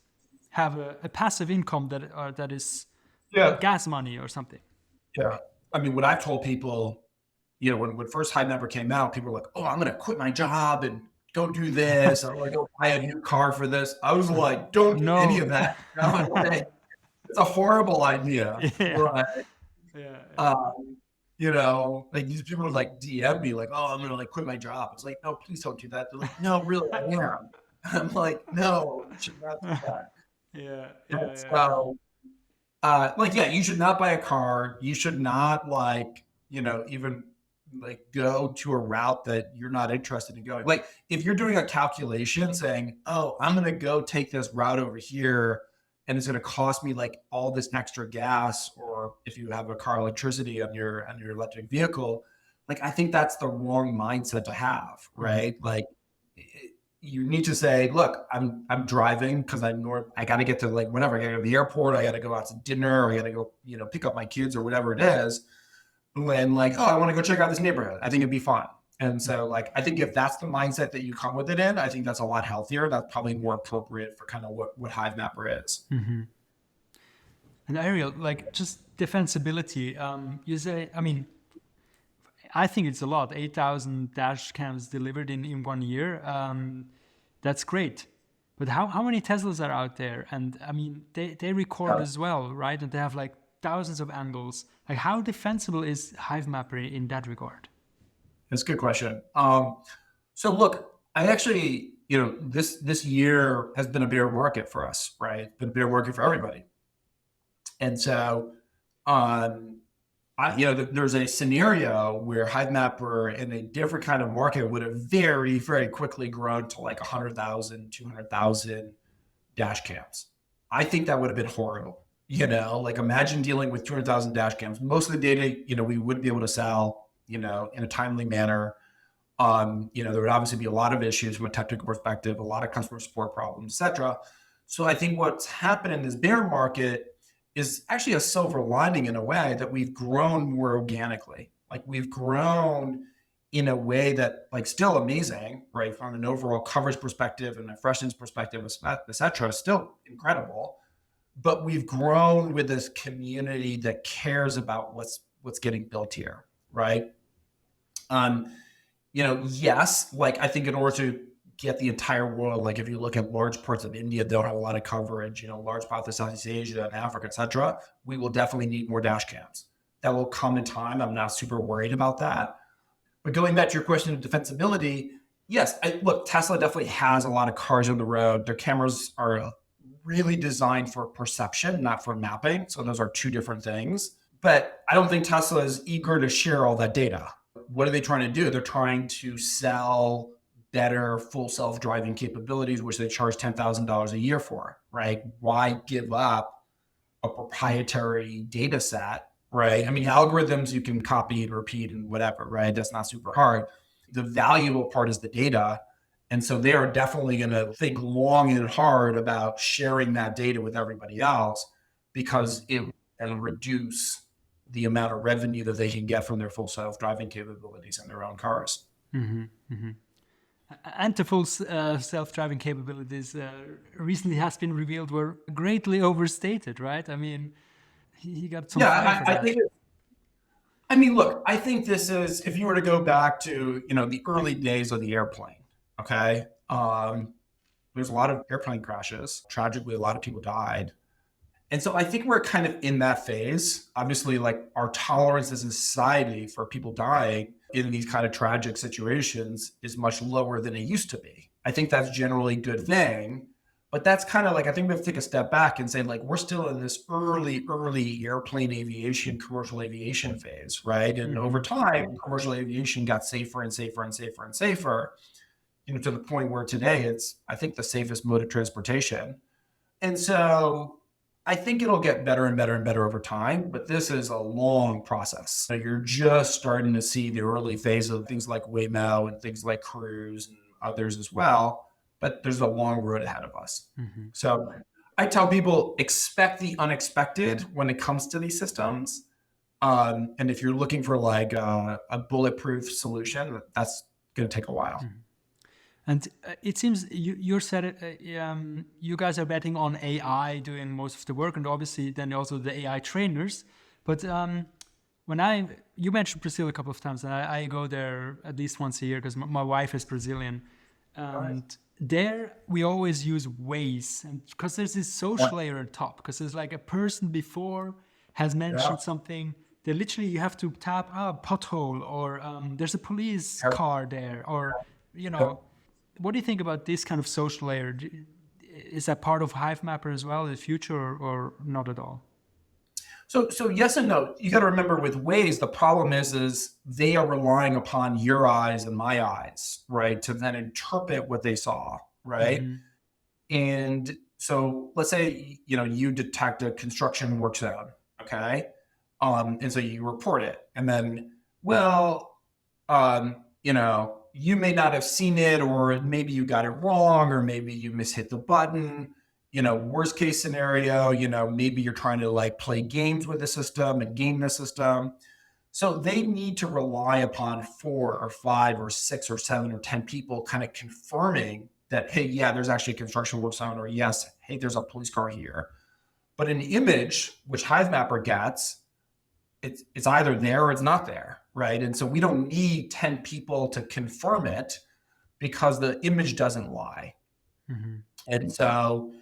have a passive income that is gas money or something. Yeah. I mean, what I've told people, when first Hivemapper came out, people were like, oh, I'm going to quit my job and go do this. I'm going to go buy a new car for this. I was like, don't do any of that. It's a horrible idea. Yeah. Right? Like these people would like DM me like, oh, I'm going to like quit my job. It's like, no, please don't do that. They're like, no, really, I am. I'm like, no, you should not do that. So, you should not buy a car. You should not even like go to a route that you're not interested in going. Like if you're doing a calculation saying, oh, I'm going to go take this route over here and it's going to cost me like all this extra gas, or if you have a car, electricity on your electric vehicle, like I think that's the wrong mindset to have, right? Mm-hmm. Like you need to say, look, I'm driving because I got to get to like whenever I got to go to the airport, I got to go out to dinner, or I got to go, pick up my kids or whatever it is. And like, oh, I want to go check out this neighborhood. I think it'd be fun. And so like, I think if that's the mindset that you come with it in, I think that's a lot healthier. That's probably more appropriate for kind of what Hivemapper is. Mm-hmm. And Ariel, like just defensibility, you say, I mean, I think it's a lot, 8,000 dash cams delivered in 1 year. That's great. But how many Teslas are out there? And I mean, they record as well, right? And they have like thousands of angles. Like how defensible is Hivemapper in that regard? That's a good question. So look, I actually, this year has been a bear market for us, right? It's been a bear market for everybody. And so, there's a scenario where Hivemapper in a different kind of market would have very, very quickly grown to like 100,000, 200,000 dash cams. I think that would have been horrible. Like imagine dealing with 200,000 dash cams. Most of the data, we wouldn't be able to sell, in a timely manner. There would obviously be a lot of issues from a technical perspective, a lot of customer support problems, et cetera. So I think what's happened in this bear market is actually a silver lining in a way that we've grown more organically. Like we've grown in a way that like still amazing, right? From an overall coverage perspective and a freshness perspective, et cetera, still incredible. but we've grown with this community that cares about what's getting built here, right? Yes, like I think in order to get the entire world, like if you look at large parts of India, they don't have a lot of coverage, large parts of Southeast Asia and Africa, etc. We will definitely need more dash cams. That will come in time. I'm not super worried about that. But going back to your question of defensibility, yes, look, Tesla definitely has a lot of cars on the road. Their cameras are really designed for perception, not for mapping. So those are two different things. But I don't think Tesla is eager to share all that data. What are they trying to do? They're trying to sell better full self-driving capabilities, which they charge $10,000 a year for, right? Why give up a proprietary data set, right? I mean, algorithms you can copy and repeat and whatever, right? That's not super hard. The valuable part is the data. And so they are definitely going to think long and hard about sharing that data with everybody else, because it will reduce the amount of revenue that they can get from their full self-driving capabilities in their own cars. Mm-hmm, mm-hmm. And the full self-driving capabilities recently has been revealed were greatly overstated, right? I mean, he got some fire for that. Look, I think this is, if you were to go back to, the early days of the airplane, okay? There's a lot of airplane crashes. Tragically, a lot of people died. And so I think we're kind of in that phase. Obviously, like our tolerance as a society for people dying in these kind of tragic situations is much lower than it used to be. I think that's generally a good thing. But that's kind of like, I think we have to take a step back and say, like, we're still in this early airplane aviation, commercial aviation phase, right? And over time, commercial aviation got safer and safer and safer and safer, to the point where today it's, I think, the safest mode of transportation. And so I think it'll get better and better and better over time, but this is a long process. So you're just starting to see the early phase of things like Waymo and things like Cruise and others as well, but there's a long road ahead of us. Mm-hmm. So I tell people, expect the unexpected when it comes to these systems. And if you're looking for like a bulletproof solution, that's going to take a while. Mm-hmm. And it seems you said it. You guys are betting on AI doing most of the work, and obviously then also the AI trainers. But you mentioned Brazil a couple of times, and I go there at least once a year because my wife is Brazilian, and there we always use Waze, and because there's this social layer on top, because there's like a person before has mentioned something. They literally, you have to tap pothole, or there's a police car there, or What do you think about this kind of social layer? Is that part of Hivemapper as well in the future, or not at all? So yes and no. You got to remember with Waze, the problem is they are relying upon your eyes and my eyes, right, to then interpret what they saw, right? Mm-hmm. And so let's say, you detect a construction work zone, okay? And so you report it. And then, you may not have seen it, or maybe you got it wrong, or maybe you mishit the button. Worst case scenario, maybe you're trying to like play games with the system and game the system. So they need to rely upon 4 or 5 or 6 or 7 or 10 people kind of confirming that, hey, yeah, there's actually a construction work zone, or yes, hey, there's a police car here. But an image, which Hivemapper gets, it's either there or it's not there, right? And so we don't need 10 people to confirm it because the image doesn't lie. Mm-hmm. And so,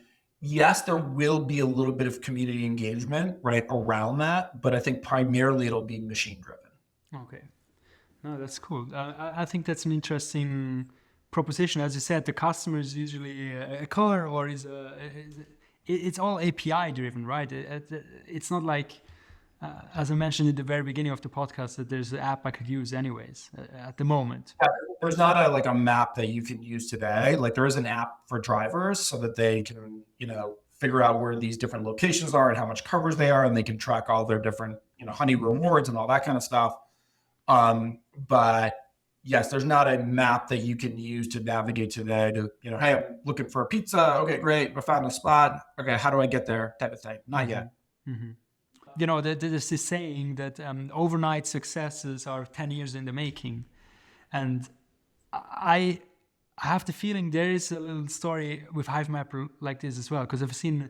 yes, there will be a little bit of community engagement, right, around that, but I think primarily it'll be machine driven. Okay. No, that's cool. I think that's an interesting proposition. As you said, the customer is usually a color, or it's all API driven, right? It's not like, as I mentioned at the very beginning of the podcast, that there's an app I could use anyways at the moment. Yeah, there's not a map that you can use today. Like there is an app for drivers so that they can, figure out where these different locations are and how much coverage they are, and they can track all their different, honey rewards and all that kind of stuff. But yes, there's not a map that you can use to navigate today to, hey, I'm looking for a pizza. Okay, great. I found a spot. Okay, how do I get there? Type of thing. Not yet. Mm-hmm. There's this saying that overnight successes are 10 years in the making. And I have the feeling there is a little story with Hivemapper like this as well, because I've seen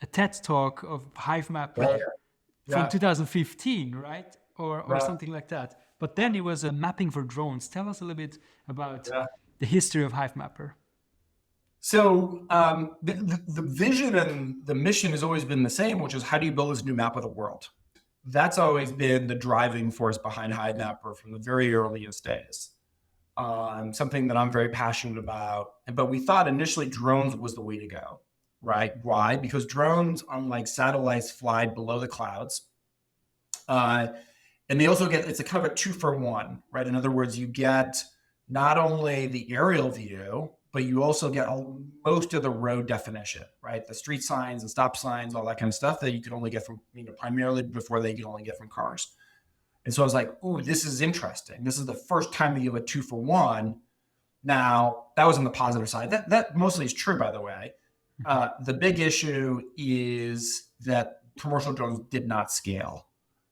a TED talk of Yeah. Hivemapper from Yeah. 2015, right? Or Right. something like that. But then it was a mapping for drones. Tell us a little bit about Yeah. the history of Hivemapper. So the vision and the mission has always been the same, which is how do you build this new map of the world? That's always been the driving force behind Hivemapper from the very earliest days. Something that I'm very passionate about. But we thought initially drones was the way to go, right? Why? Because drones, unlike satellites, fly below the clouds. And they also get, it's a kind of a 2-for-1, right? In other words, you get not only the aerial view, but you also get most of the road definition, right? The street signs, the stop signs, all that kind of stuff that you could only get from, primarily before they could only get from cars. And so I was like, oh, this is interesting. This is the first time that you have a 2-for-1. Now, that was on the positive side. That mostly is true, by the way. The big issue is that commercial drones did not scale.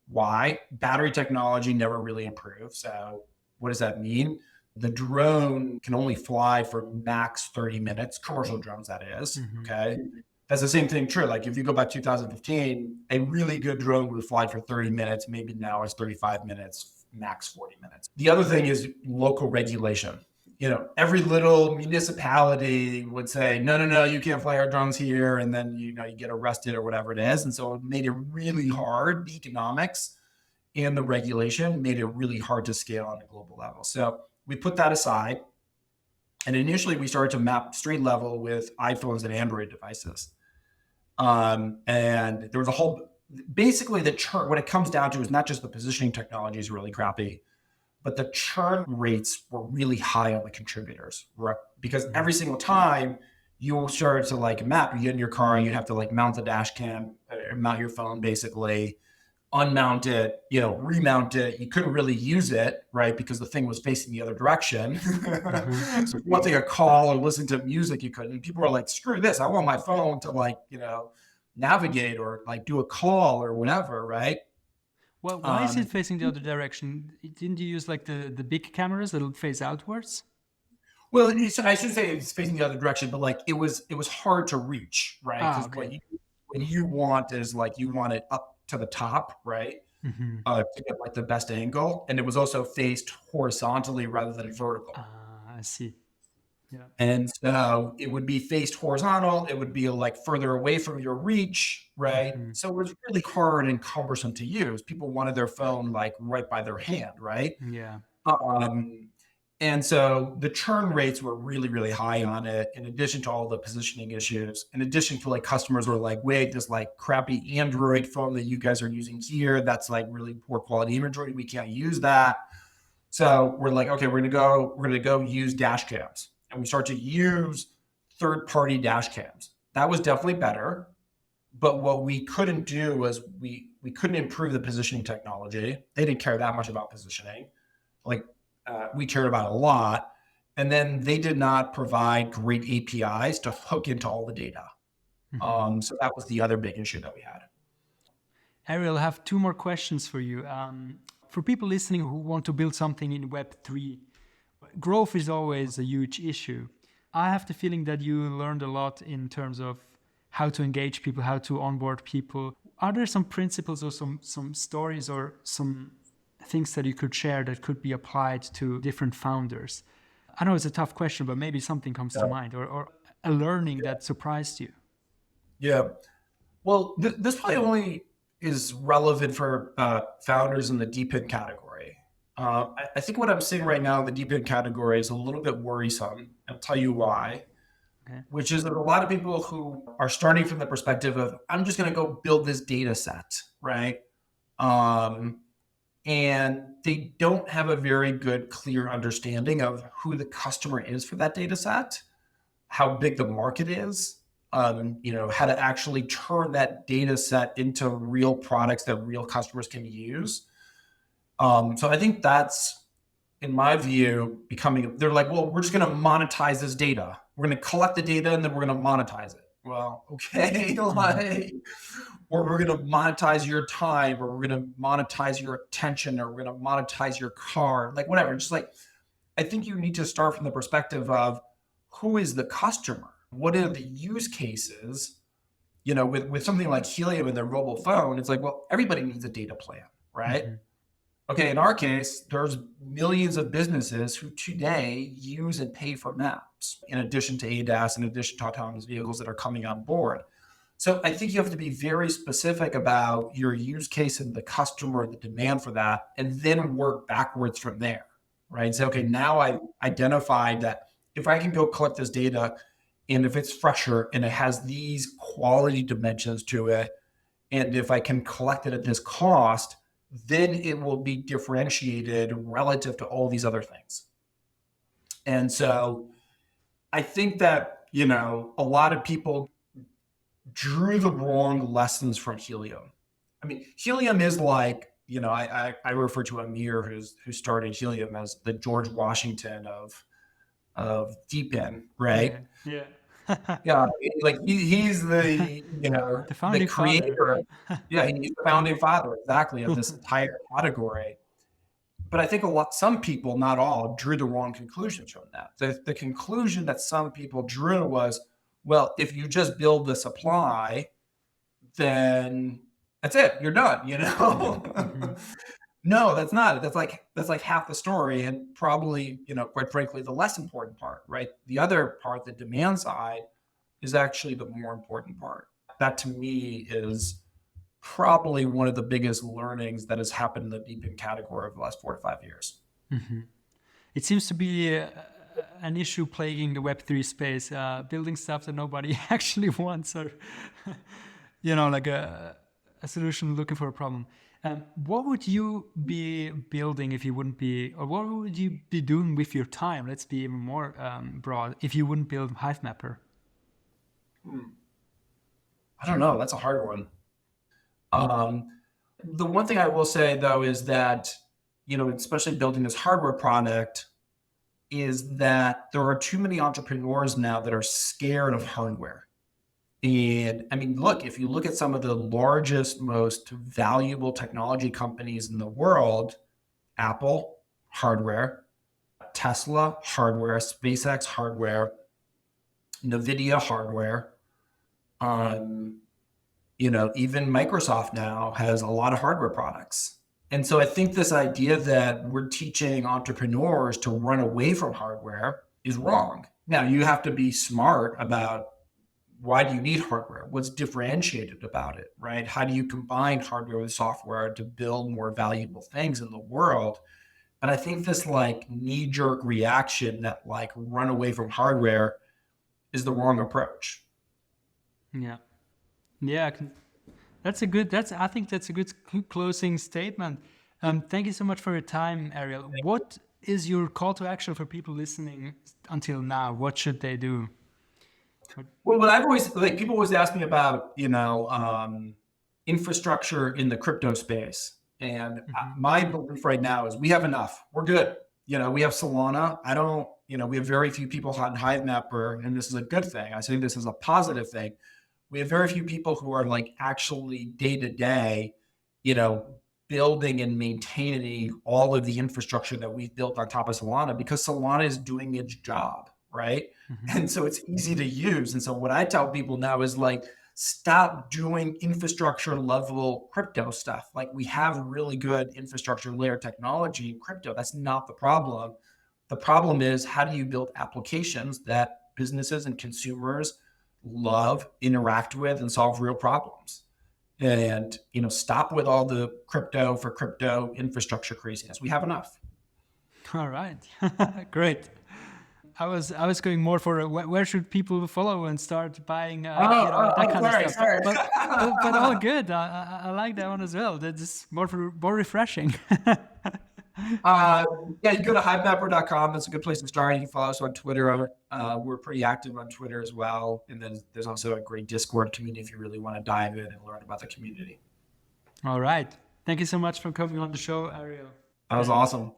Why? Battery technology never really improved. So what does that mean? The drone can only fly for max 30 minutes, commercial drones, that is. Okay. That's the same thing true. Like if you go back 2015, a really good drone would fly for 30 minutes. Maybe now it's 35 minutes, max 40 minutes. The other thing is local regulation. Every little municipality would say, no, you can't fly our drones here. And then, you get arrested or whatever it is. And so it made it really hard. The economics and the regulation made it really hard to scale on a global level. So we put that aside. And initially we started to map street level with iPhones and Android devices. And there was a whole, basically the churn, what it comes down to is not just the positioning technology is really crappy, but the churn rates were really high on the contributors, right? Because every single time you started to map, you get in your car and you have to mount the dash cam, mount your phone basically, unmount it, remount it. You couldn't really use it, right? Because the thing was facing the other direction. So if you want to take a call or listen to music, you couldn't. People were like, screw this. I want my phone to navigate or do a call or whatever, right? Well, why is it facing the other direction? Didn't you use the big cameras that'll face outwards? Well, I should say it's facing the other direction, but it was hard to reach, right? Because Okay. what you want is you want it up to the top, right? To get the best angle, and it was also faced horizontally rather than vertical. I see. Yeah. And so it would be faced horizontal. It would be further away from your reach, right? So it was really hard and cumbersome to use. People wanted their phone right by their hand, right? Yeah. And so the churn rates were really, really high on it, in addition to all the positioning issues, in addition to customers were like, wait, this crappy Android phone that you guys are using here, that's really poor quality imagery. We can't use that. So we're like, okay, we're gonna go use dash cams. And we start to use third-party dash cams. That was definitely better. But what we couldn't do was we couldn't improve the positioning technology. They didn't care that much about positioning. We cared about it a lot. And then they did not provide great APIs to hook into all the data. So that was the other big issue that we had. Ariel, I have two more questions for you. For people listening who want to build something in Web3, growth is always a huge issue. I have the feeling that you learned a lot in terms of how to engage people, how to onboard people. Are there some principles or some stories or some things that you could share that could be applied to different founders? I know it's a tough question, but maybe something comes to mind or a learning that surprised you. Yeah. Well, this probably only is relevant for founders in the DePIN category. I think what I'm seeing right now in the DePIN category is a little bit worrisome. I'll tell you why. Okay. Which is that a lot of people who are starting from the perspective of, I'm just going to go build this data set, right? And they don't have a very good, clear understanding of who the customer is for that data set, how big the market is, how to actually turn that data set into real products that real customers can use. So I think that's, in my view, they're like, well, we're just going to monetize this data. We're going to collect the data and then we're going to monetize it. Well, okay, or we're going to monetize your time, or we're going to monetize your attention, or we're going to monetize your car, whatever. Just I think you need to start from the perspective of who is the customer? What are the use cases? with something like Helium in their mobile phone, it's like, well, everybody needs a data plan, right? Mm-hmm. Okay, in our case, there's millions of businesses who today use and pay for maps, in addition to ADAS, in addition to autonomous vehicles that are coming on board. So I think you have to be very specific about your use case and the customer, the demand for that, and then work backwards from there, right? Say, okay, now I identified that if I can go collect this data, and if it's fresher and it has these quality dimensions to it, and if I can collect it at this cost, then it will be differentiated relative to all these other things. And so I think that, a lot of people drew the wrong lessons from Helium. I mean, Helium is like, I refer to Amir, who started Helium, as the George Washington of DePIN, right? Yeah. Yeah, like he's the The the founding father. creator. Yeah, he's the founding father exactly of this entire category. But I think some people, not all, drew the wrong conclusions from that. The conclusion that some people drew was, well, if you just build the supply, then that's it. You're done. Mm-hmm. No, that's not it. That's like half the story, and probably, quite frankly, the less important part, right? The other part, the demand side, is actually the more important part. That to me is probably one of the biggest learnings that has happened in the DePIN category over the last 4 to 5 years. Mm-hmm. It seems to be an issue plaguing the Web3 space, building stuff that nobody actually wants, or like a solution looking for a problem. What would you be building if you wouldn't be, or what would you be doing with your time? Let's be even more broad. If you wouldn't build Hivemapper. I don't know. That's a hard one. The one thing I will say, though, is that, especially building this hardware product, is that there are too many entrepreneurs now that are scared of hardware. And I mean, look, if you look at some of the largest, most valuable technology companies in the world, Apple, hardware, Tesla, hardware, SpaceX, hardware, NVIDIA, hardware, even Microsoft now has a lot of hardware products. And so I think this idea that we're teaching entrepreneurs to run away from hardware is wrong. Now, you have to be smart about, why do you need hardware? What's differentiated about it, right? How do you combine hardware with software to build more valuable things in the world? But I think this knee-jerk reaction that run away from hardware is the wrong approach. Yeah. Yeah, I think that's a good closing statement. Thank you so much for your time, Ariel. What is your call to action for people listening until now? What should they do? Well, what I've always, people always ask me about, infrastructure in the crypto space. And my belief right now is we have enough. We're good. We have Solana. We have very few people on Hivemapper, and this is a good thing. I say this is a positive thing. We have very few people who are actually day to day, building and maintaining all of the infrastructure that we've built on top of Solana, because Solana is doing its job, right? And so it's easy to use. And so what I tell people now is stop doing infrastructure level crypto stuff. We have really good infrastructure layer technology in crypto. That's not the problem. The problem is, how do you build applications that businesses and consumers love, interact with, and solve real problems? And, stop with all the crypto for crypto infrastructure craziness. We have enough. All right. Great. I was going more for where should people follow and start buying that kind of stuff. Sorry. But all good. I like that one as well. That's more refreshing. Yeah, you go to hivemapper.com. That's a good place to start. You can follow us on Twitter. We're pretty active on Twitter as well. And then there's also a great Discord community if you really want to dive in and learn about the community. All right. Thank you so much for coming on the show, Ariel. That was awesome.